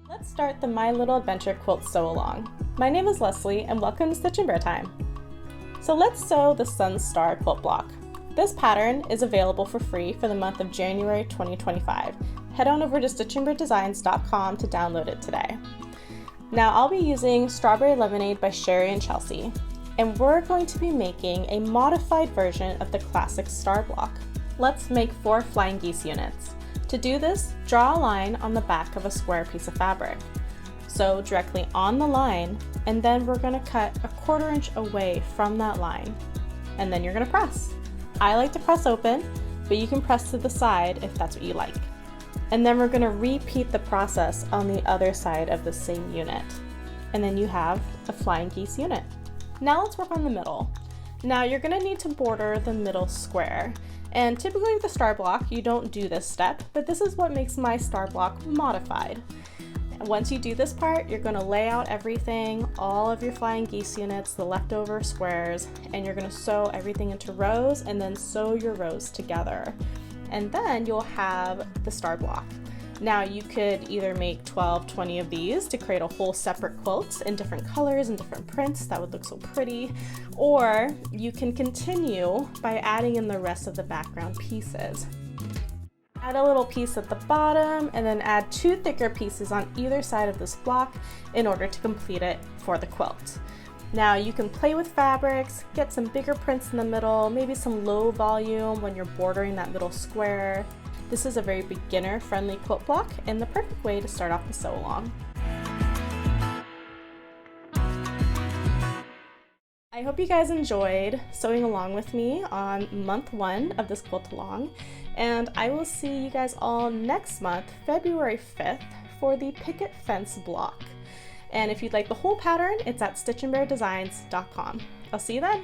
Let's start the My Little Adventure Quilt sew along. My name is Leslie and welcome to Stitch and Bear Time. So let's sew the Sun Star quilt block. This pattern is available for free for the month of January 2025. Head on over to stitchandbeardesigns.com to download it today. Now I'll be using Strawberry Lemonade by Sherry and Chelsea, and we're going to be making a modified version of the classic star block. Let's make 4 flying geese units. To do this, draw a line on the back of a square piece of fabric. Sew directly on the line, and then we're going to cut a 1/4 inch away from that line. And then you're going to press. I like to press open, but you can press to the side if that's what you like. And then we're going to repeat the process on the other side of the same unit. And then you have a flying geese unit. Now let's work on the middle. Now you're going to need to border the middle square. And typically with the star block, you don't do this step, but this is what makes my star block modified. Once you do this part, you're going to lay out everything, all of your flying geese units, the leftover squares, and you're going to sew everything into rows and then sew your rows together. And then you'll have the star block. Now you could either make 12, 20 of these to create a whole separate quilt in different colors and different prints. That would look so pretty. Or you can continue by adding in the rest of the background pieces. Add a little piece at the bottom and then add 2 thicker pieces on either side of this block in order to complete it for the quilt. Now you can play with fabrics, get some bigger prints in the middle, maybe some low volume when you're bordering that middle square. This is a very beginner-friendly quilt block and the perfect way to start off the sew along. I hope you guys enjoyed sewing along with me on month 1 of this quilt along, and I will see you guys all next month, February 5th, for the picket fence block. And if you'd like the whole pattern, it's at stitchandbeardesigns.com. I'll see you then.